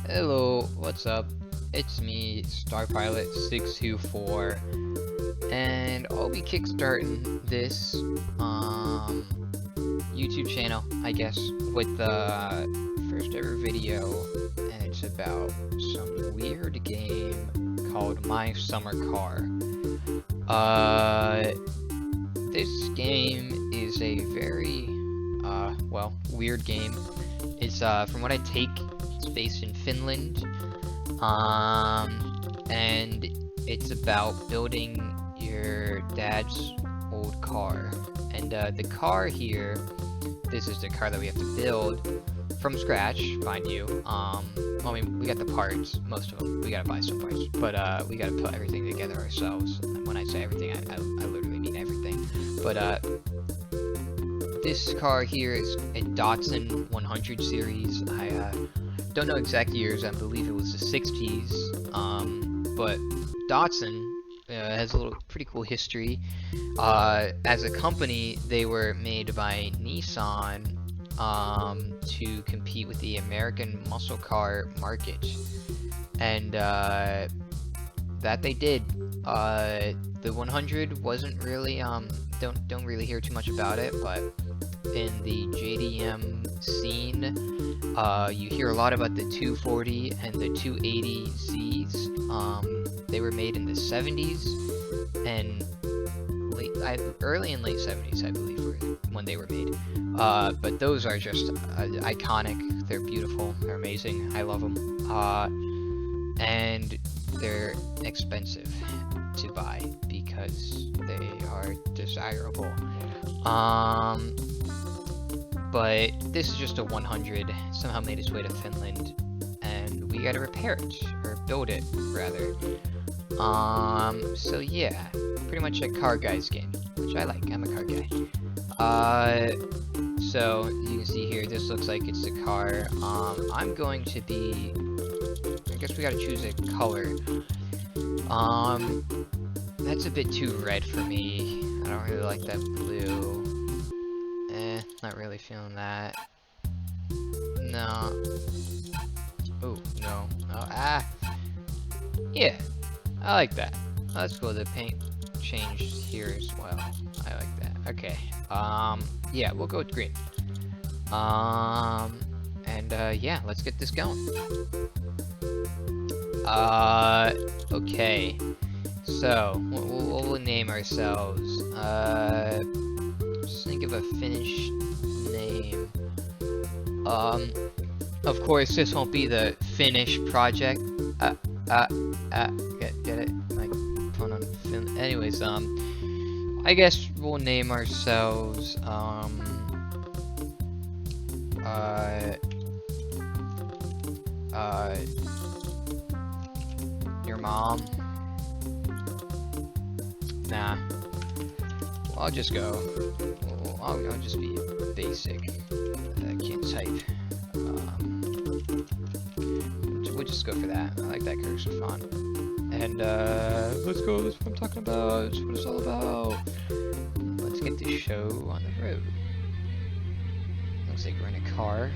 Hello, what's up? It's me, StarPilot624, and I'll be kickstarting this YouTube channel, I guess, with the first ever video, and it's about some weird game called My Summer Car. This game is a very, weird game. It's, from what I take, it's based in Finland, and it's about building your dad's old car. And the car here, this is the car that we have to build from scratch, mind you. I mean, we got the parts, most of them. We gotta buy some parts, but we gotta put everything together ourselves. And when I say everything, I literally mean everything. But this car here is a Datsun 100 series. I don't know exact years. I believe it was the 60s. But Datsun has a little pretty cool history. As a company, they were made by Nissan to compete with the American muscle car market, and that they did. The 100 wasn't really don't really hear too much about it, but in the JDM scene, you hear a lot about the 240 and the 280Zs. They were made in the 70s and early and late 70s, I believe, were when they were made. But those are just iconic. They're beautiful. They're amazing. I love them. And they're expensive to buy because they are desirable. But this is just a 100. Somehow made its way to Finland, and we gotta repair it, or build it, rather. So yeah, pretty much a car guys game, which I like. I'm a car guy. So you can see here, this looks like it's the car. I'm going to be, I guess we gotta choose a color. That's a bit too red for me. I don't really like that blue. Not really feeling that. No. Oh, no. Oh, yeah, I like that. Let's go. The paint changed here as well. I like that. Okay. Yeah, we'll go with green. Yeah, let's get this going. Okay. So, what we'll name ourselves? Just think of a Finnish name. Of course, this won't be the Finnish project. Get it? Like, phone on Fin. Anyways, I guess we'll name ourselves, your mom. Nah. Well, I'll just go. I'll just be basic. I can't type. We'll just go for that. I like that cursor font. And let's go. That's what I'm talking about. That's what it's all about. Let's get this show on the road. Looks like we're in a car.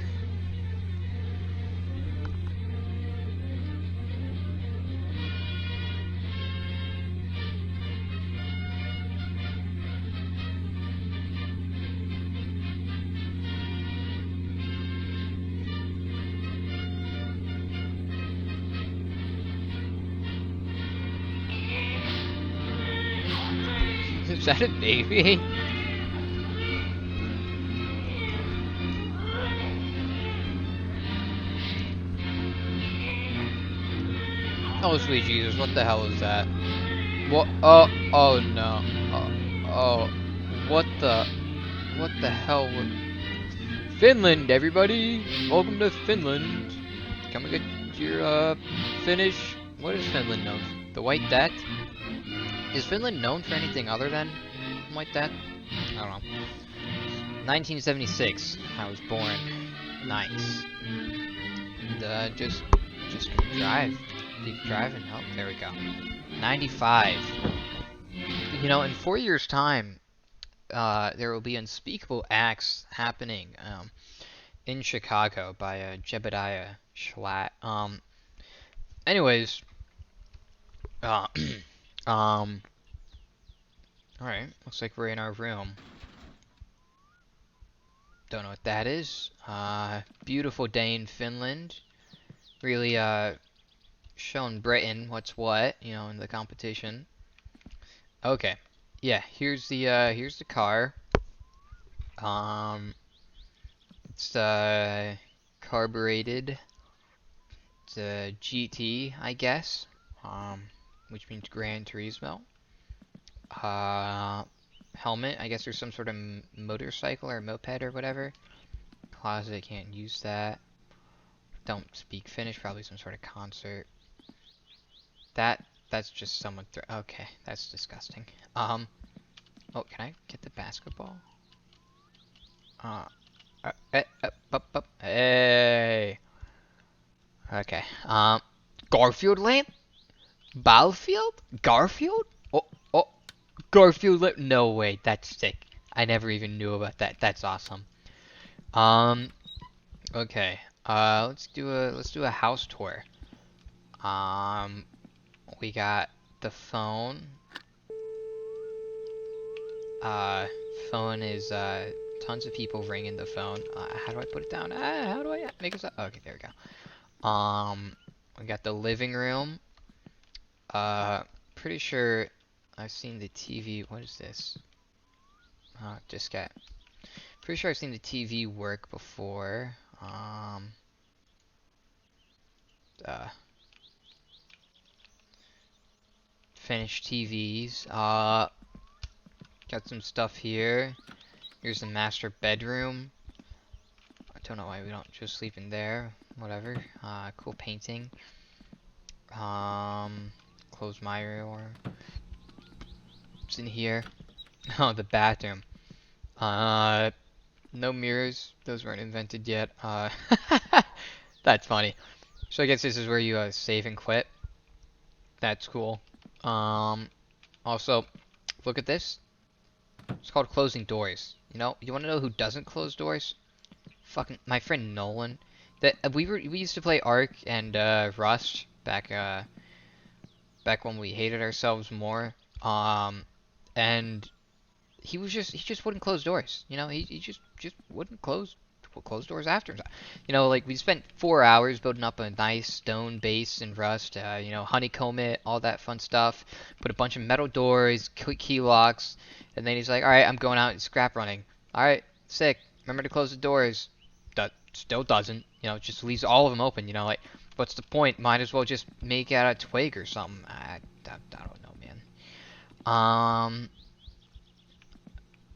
Is that a baby? Oh, sweet Jesus, what the hell is that? What? Oh no. Oh, what the hell? Finland, everybody! Welcome to Finland. Come and get your, Finnish. What is Finland known for? The White Death? Is Finland known for anything other than White Death? I don't know. 1976, I was born. Nice. And, just gonna drive. Keep driving. Oh, there we go. 95. You know, in 4 years' time, there will be unspeakable acts happening. in Chicago by Jebediah Schlatt. Anyways, uh, all right. Looks like we're in our room. Don't know what that is. Beautiful day in Finland. Really showing Britain what's what, you know, in the competition. Okay. Yeah, here's the car. It's carbureted. It's a GT, I guess. Which means Gran Turismo. Uh, helmet. I guess there's some sort of motorcycle or moped or whatever. Closet, can't use that. Don't speak Finnish. Probably some sort of concert. That's just someone. Okay, that's disgusting. Oh, can I get the basketball? Hey. Okay. Garfield lamp? Battlefield? Garfield? Oh, oh, Garfield lamp. No way, that's sick. I never even knew about that. That's awesome. Um, okay. Let's do a house tour. We got the phone. Phone is tons of people ringing the phone. How do I put it down? How do I make it stop? Okay, there we go. We got the living room. Pretty sure I've seen the TV. What is this? Just got. Pretty sure I've seen the TV work before. Finished TVs. Got some stuff here. Here's the master bedroom. I don't know why we don't just sleep in there. Whatever. Cool painting. Close my door. What's in here? Oh, the bathroom. No mirrors. Those weren't invented yet. That's funny. So I guess this is where you save and quit. That's cool. Also, look at this. It's called closing doors. You know, you want to know who doesn't close doors? Fucking my friend Nolan. That we used to play Ark and Rust back when we hated ourselves more. And he just wouldn't close doors. You know, he just wouldn't close doors after him. You know, like we spent 4 hours building up a nice stone base in Rust. You know, honeycomb it, all that fun stuff. Put a bunch of metal doors, key locks, and then he's like, "All right, I'm going out and scrap running. All right, sick. Remember to close the doors." Still doesn't. You know, just leaves all of them open. You know, like what's the point? Might as well just make out a twig or something. I don't know, man.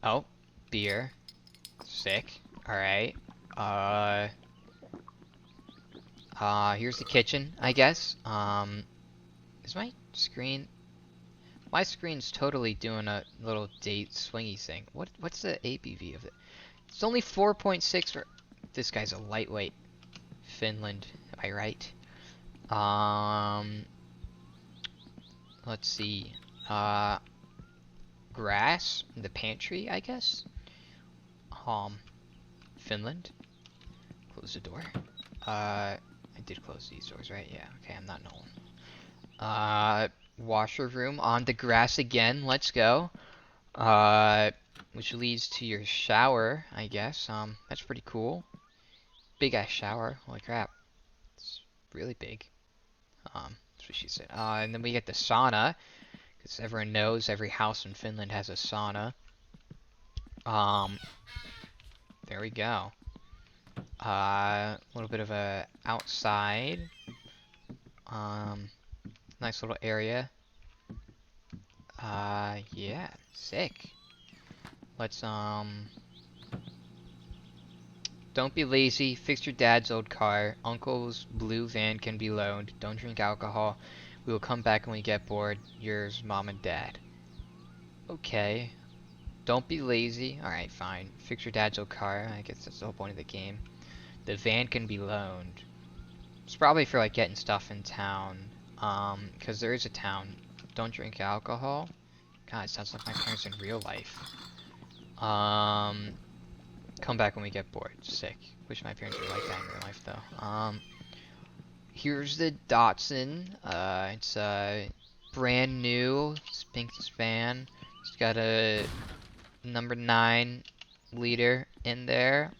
Oh, beer. Sick. Alright. Here's the kitchen, I guess. Is my screen... My screen's totally doing a little date swingy thing. What's the ABV of it? It's only 4.6 for... This guy's a lightweight. Finland, am I right? Let's see. Grass in the pantry, I guess. Finland. Close the door. I did close these doors, right? Yeah. Okay, I'm not Nolan. Washer room on the grass again. Let's go. Which leads to your shower, I guess. That's pretty cool. Big ass shower. Holy crap. It's really big. That's what she said. And then we get the sauna. Because everyone knows every house in Finland has a sauna. There we go. A little bit of a outside. Nice little area. Yeah, sick. Let's, don't be lazy. Fix your dad's old car. Uncle's blue van can be loaned. Don't drink alcohol. We will come back when we get bored. Yours, Mom and Dad. Okay. Don't be lazy. Alright, fine. Fix your dad's old car. I guess that's the whole point of the game. The van can be loaned. It's probably for, like, getting stuff in town. Because there is a town. Don't drink alcohol. God, it sounds like my parents in real life. Come back when we get bored. Sick. Wish my parents were like that in real life though. Here's the Datsun. It's brand new. It's pink span. It's got a number 9 liter in there.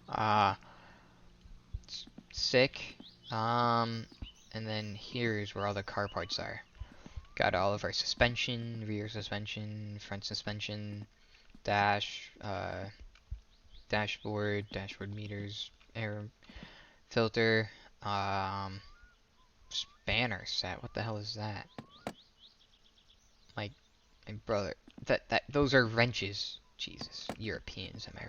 It's sick. And then here's where all the car parts are. Got all of our suspension, rear suspension, front suspension, dashboard, dashboard meters, air filter, spanner set. What the hell is that? My brother. Those are wrenches. Jesus, Europeans, am I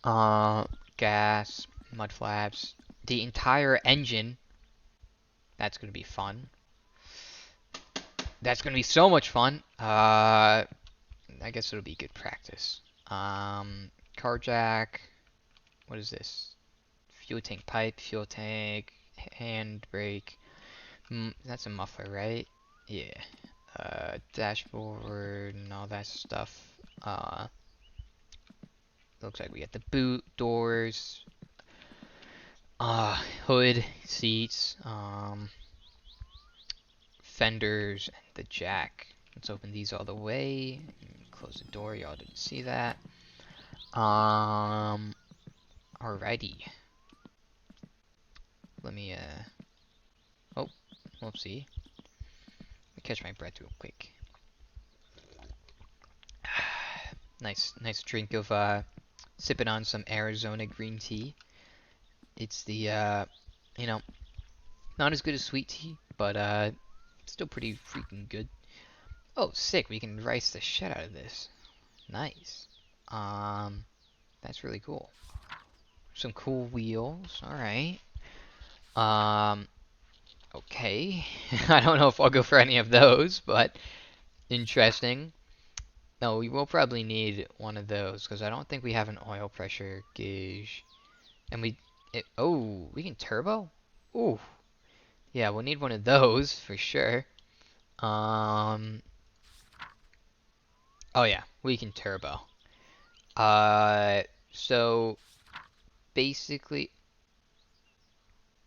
right? Gas, mud flaps, the entire engine. That's gonna be fun. That's gonna be so much fun. I guess it'll be good practice. Car jack. What is this? Fuel tank pipe, fuel tank, handbrake. That's a muffler, right? Yeah. Dashboard and all that stuff. Looks like we got the boot, doors, hood, seats, fenders, and the jack. Let's open these all the way. Close the door. Y'all didn't see that. Alrighty. Let me oh, whoopsie. Let me catch my breath real quick. Nice drink of sipping on some Arizona green tea. It's the you know, not as good as sweet tea, but still pretty freaking good. Oh, sick! We can rice the shit out of this. Nice. That's really cool. Some cool wheels. All right. Okay. I don't know if I'll go for any of those, but interesting. No, we will probably need one of those because I don't think we have an oil pressure gauge. And oh, we can turbo? Ooh. Yeah, we'll need one of those for sure. Oh yeah, we can turbo. So basically,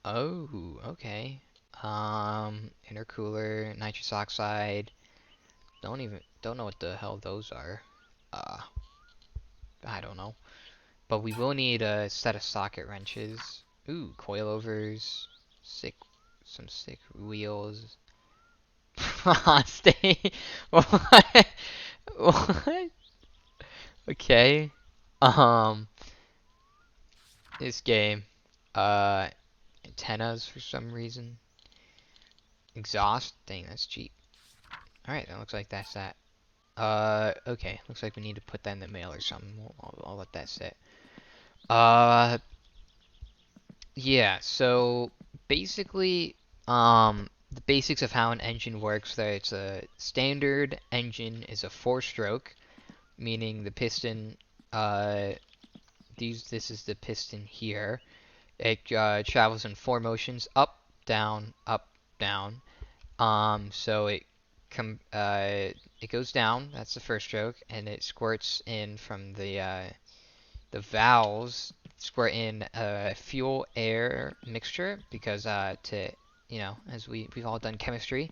oh, okay. Intercooler, nitrous oxide. Don't know what the hell those are. I don't know. But we will need a set of socket wrenches. Ooh, coilovers. Some sick wheels. Stay. What? What? Okay. Um, this game. Antennas for some reason. Exhaust. Dang, that's cheap. Alright, that looks like that's that. Okay. Looks like we need to put that in the mail or something. I'll let that sit. Yeah, so basically, the basics of how an engine works, that it's a standard engine is a 4-stroke, meaning the piston, this is the piston here. It travels in 4 motions, up, down, up, down. So it goes down, that's the first stroke, and it squirts in from the valves, squirt in a fuel air mixture because as we've all done chemistry,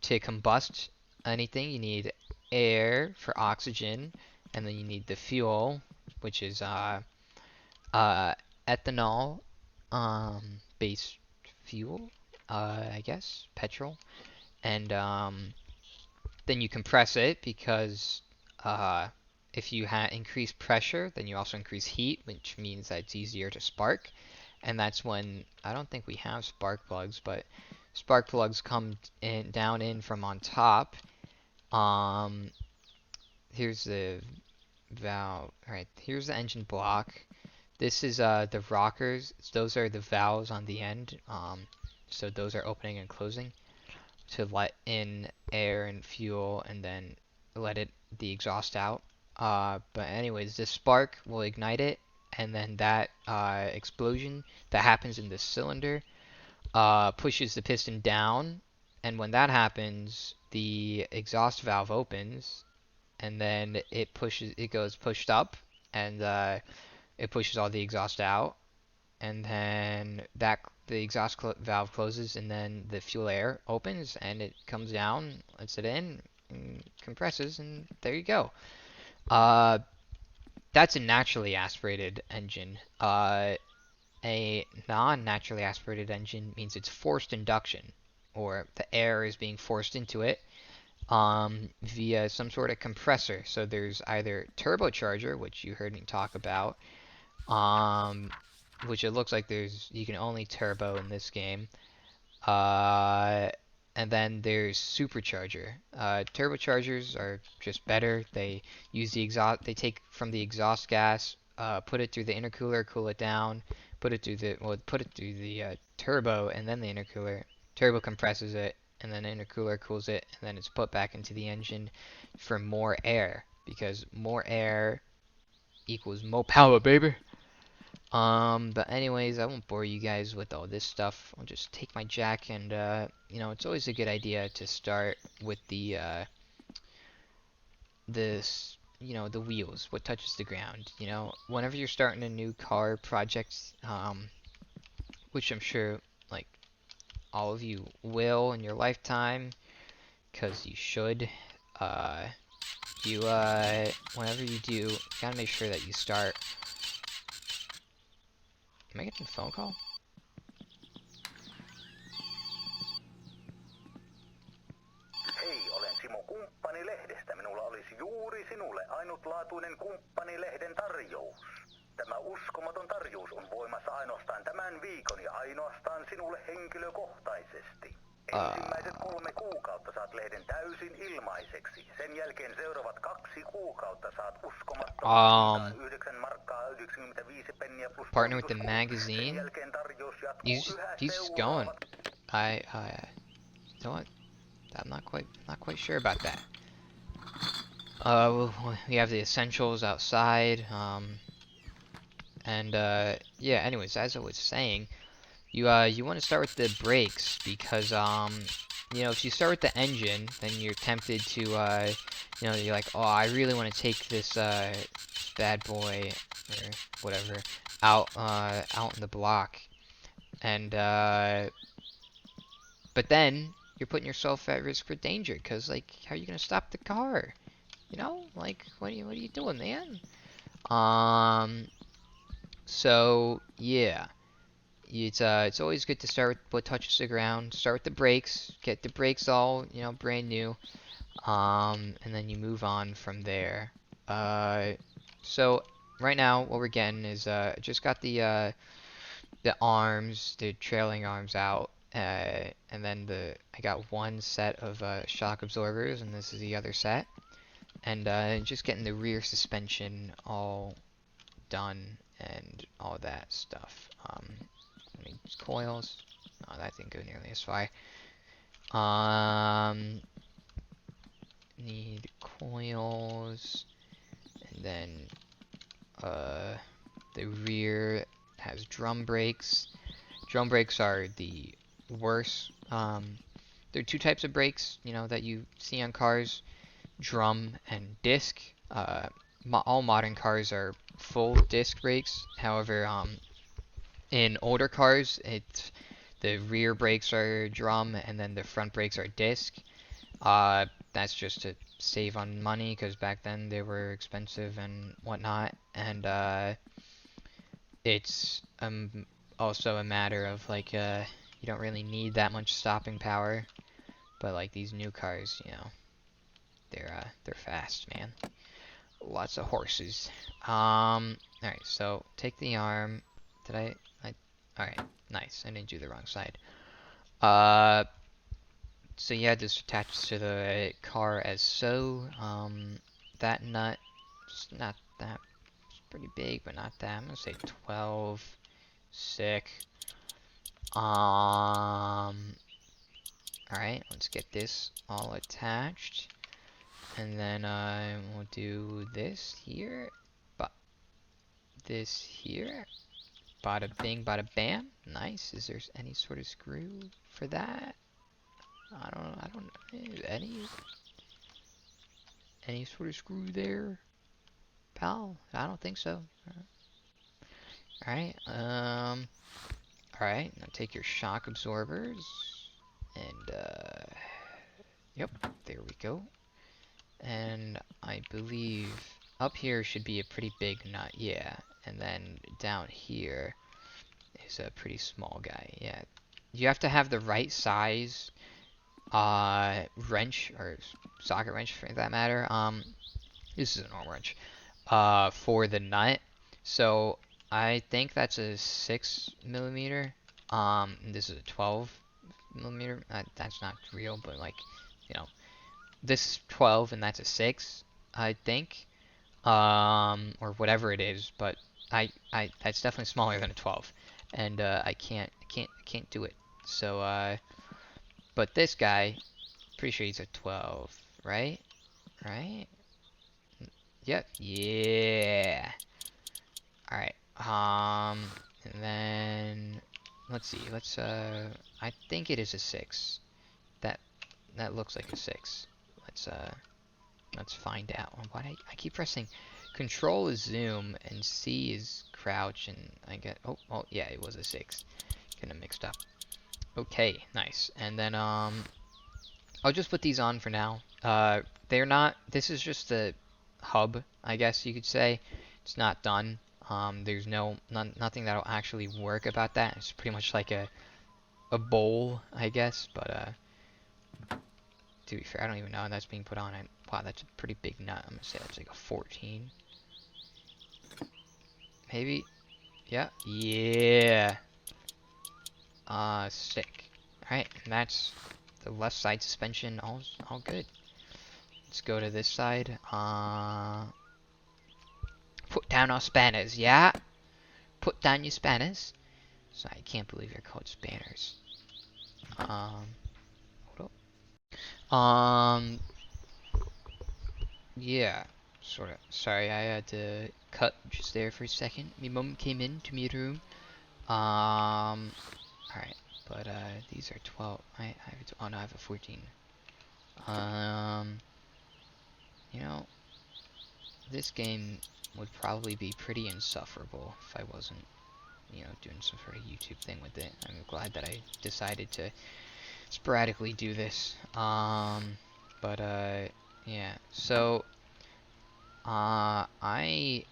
to combust anything you need air for oxygen, and then you need the fuel, which is ethanol based fuel, I guess, petrol, and then you compress it because if you increase pressure, then you also increase heat, which means that it's easier to spark. And that's when, I don't think we have spark plugs, but spark plugs come down in from on top. Here's the valve. Alright, here's the engine block. This is the rockers. Those are the valves on the end. So those are opening and closing to let in air and fuel and then let the exhaust out. But anyways, this spark will ignite it, and then that explosion that happens in the cylinder pushes the piston down, and when that happens, the exhaust valve opens, and then it goes pushed up, and it pushes all the exhaust out, and then the exhaust valve closes, and then the fuel air opens, and it comes down, lets it in, and compresses, and there you go. Uh, that's a naturally aspirated engine. A non-naturally aspirated engine means it's forced induction, or the air is being forced into it via some sort of compressor. So there's either turbocharger, which you heard me talk about, um, which it looks like you can only turbo in this game. Uh, and then there's supercharger. Turbochargers are just better. They use the exhaust. They take from the exhaust gas, put it through the intercooler, cool it down, put it through the turbo, and then the intercooler. Turbo compresses it, and then the intercooler cools it, and then it's put back into the engine for more air, because more air equals more power, baby. But anyways, I won't bore you guys with all this stuff. I'll just take my jack and, it's always a good idea to start with the wheels, what touches the ground. Whenever you're starting a new car project, which I'm sure, like, all of you will in your lifetime, because you should, uh, whenever you do, you gotta make sure that you start. Am I getting a phone call? Hei, olen Simo Kumppanilehdestä. Minulla olisi juuri sinulle ainutlaatuinen Kumppanilehden tarjous. Tämä uskomaton tarjous on voimassa ainoastaan tämän viikon ja ainoastaan sinulle henkilökohtaisesti. Ensimmäiset 3 kuukautta saat lehden täysin ilmaiseksi. Sen jälkeen seuraavat 2 kuukautta saat uskomattoman 9 markkaa 95 penniä plus partner with the magazine. Sen jälkeen tarjous jatkuu He's going. You know what? I'm not quite sure about that. We have the essentials outside. Yeah. Anyways, as I was saying, you want to start with the brakes because if you start with the engine, then you're tempted to you're like, oh, I really want to take this bad boy or whatever out in the block, and but then you're putting yourself at risk for danger, because, like, how are you gonna stop the car? Like, what are you doing, man? So yeah, it's always good to start with what touches the ground. Start with the brakes, get the brakes all brand new, and then you move on from there. So right now what we're getting is just got the arms, the trailing arms out. And then I got one set of shock absorbers, and this is the other set. And just getting the rear suspension all done and all that stuff. Coils. Oh, that didn't go nearly as far. Need coils, and then the rear has drum brakes. Drum brakes are the worse. There are 2 types of brakes, that you see on cars: drum and disc. All modern cars are full disc brakes. However, in older cars, the rear brakes are drum and then the front brakes are disc. That's just to save on money, because back then they were expensive and whatnot. And it's also a matter of, like, you don't really need that much stopping power, but like these new cars, they're fast, man. Lots of horses. Alright, so take the arm. Did I alright, nice. I didn't do the wrong side. So yeah, this attaches to the car as so. That nut, it's not that, it's pretty big, but not that. I'm gonna say 12. Sick. Alright, let's get this all attached. And then we'll do this here. This here. Bada bing, bada bam. Nice. Is there any sort of screw for that? I don't know. Any sort of screw there? Pal? I don't think so. Alright, alright, now take your shock absorbers, and, yep, there we go. And I believe up here should be a pretty big nut, yeah, and then down here is a pretty small guy, yeah. You have to have the right size, wrench, or socket wrench for that matter, this is a normal wrench, for the nut. So I think that's a 6 millimeter. This is a 12 millimeter. That's not real, but like, you know, this is 12 and that's a 6, I think. Or whatever it is, but that's definitely smaller than a 12, and I can't do it. So but this guy, pretty sure he's a 12, right? Right? Yep. Yeah. All right. And then let's see. I think it is a 6. That that looks like a 6. Let's find out. I keep pressing Control is zoom and C is crouch, and I get oh yeah, it was a 6. Getting mixed up. Okay, nice. And then I'll just put these on for now. They're not. This is just the hub, I guess you could say. It's not done. There's nothing that'll actually work about that. It's pretty much like a bowl, I guess. But to be fair, I don't even know when that's being put on. Wow, that's a pretty big nut. I'm gonna say that's like a 14, maybe. Yeah, yeah. Sick. All right, and that's the left side suspension. All good. Let's go to this side. Put down our spanners, yeah? Put down your spanners. So I can't believe they're called spanners. Hold up. Yeah, sort of. Sorry, I had to cut just there for a second. My mum came into my room. Alright, but, these are 12. Oh no, I have a 14. You know, this game would probably be pretty insufferable if I wasn't, you know, doing some sort of YouTube thing with it. I'm glad that I decided to sporadically do this. But yeah. So, I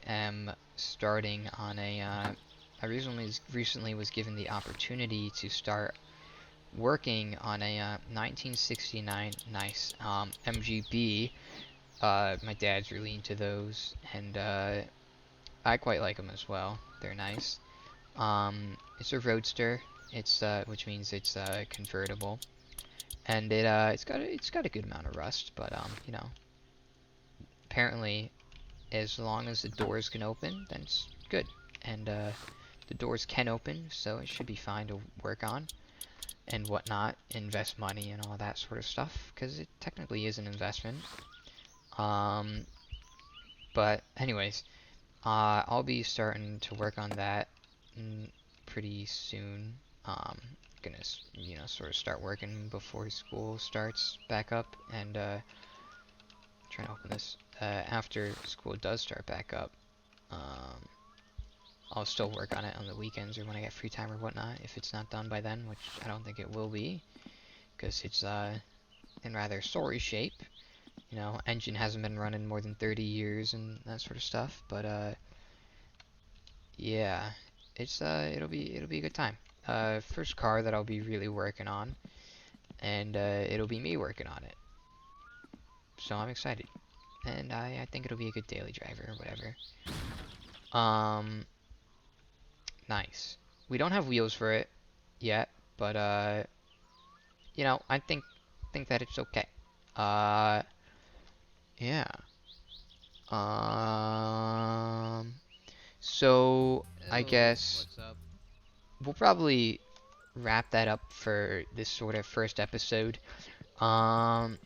am starting on a. I recently was given the opportunity to start working on a 1969 nice MGB. My dad's really into those, and I quite like them as well. They're nice. It's a roadster. It's which means it's convertible, and it's got a good amount of rust, but you know, apparently as long as the doors can open, then it's good, and the doors can open, so it should be fine to work on and whatnot, invest money and all that sort of stuff, because it technically is an investment. But anyways, I'll be starting to work on that pretty soon. Gonna, you know, sort of start working before school starts back up, and trying to open this. After school does start back up, I'll still work on it on the weekends or when I get free time or whatnot, if it's not done by then, which I don't think it will be, because it's in rather sorry shape. You know, engine hasn't been running more than 30 years and that sort of stuff, but yeah, it'll be a good time. First car that I'll be really working on, and it'll be me working on it. So I'm excited, and I think it'll be a good daily driver or whatever. Nice. We don't have wheels for it yet, but you know, I think that it's okay. Uh, yeah. Um, so I guess What's up? we'll probably wrap that up for this sort of first episode. Um,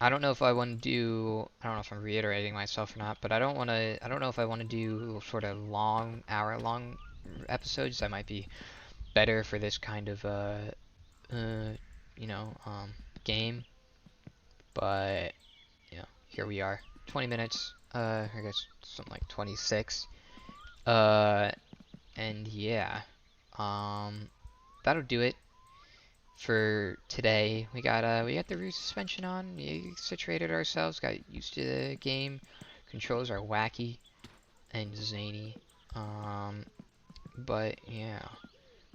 I don't know if I want to do. I don't know if I'm reiterating myself or not, but I don't want to. I don't know if I want to do sort of long, hour-long episodes. That might be better for this kind of uh, you know, game. But you know, here we are. 20 minutes. I guess something like 26. And yeah, that'll do it for today. We got the rear suspension on, we situated ourselves, got used to the game. Controls are wacky and zany. But yeah,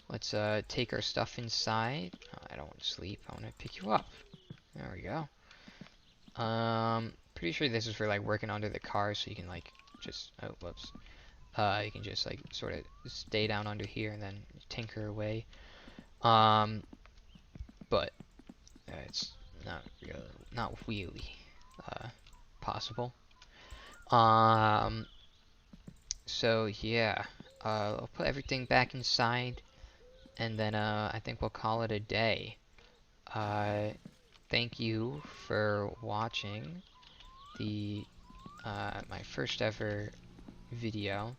let's take our stuff inside. Oh, I don't want to sleep. I want to pick you up. There we go. Pretty sure this is for like working under the car, so you can like just whoops. You can just like sort of stay down under here and then tinker away. But it's not really possible. So yeah, I'll put everything back inside, and then I think we'll call it a day. Thank you for watching the my first ever video.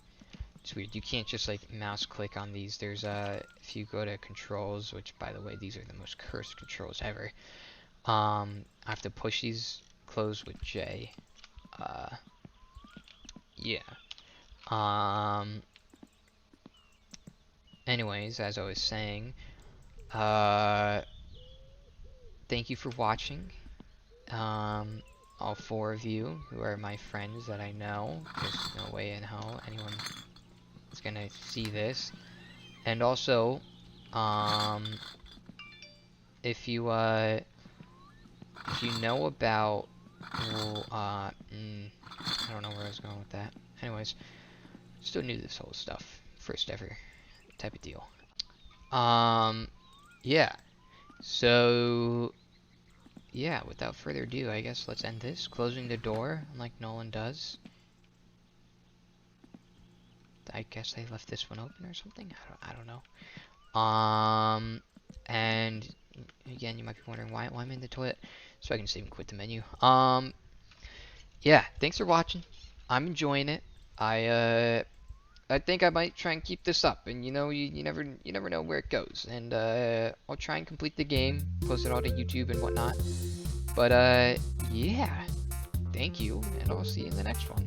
It's weird, you can't just like mouse click on these. There's if you go to controls, which by the way these are the most cursed controls ever, I have to push these closed with J. Yeah. Anyways, as I was saying, thank you for watching. All 4 of you who are my friends that I know. There's no way in hell anyone is gonna see this. And also, if you know about, I don't know where I was going with that. Anyways, still new to this whole stuff. First ever type of deal. Yeah. So, yeah, without further ado, I guess let's end this. Closing the door, like Nolan does. I guess they left this one open or something? I don't know. And again, you might be wondering why I'm in the toilet. So I can save and quit the menu. Yeah, thanks for watching. I'm enjoying it. I think I might try and keep this up, and you know, you never know where it goes. And I'll try and complete the game, post it all to YouTube and whatnot. But yeah, thank you, and I'll see you in the next one.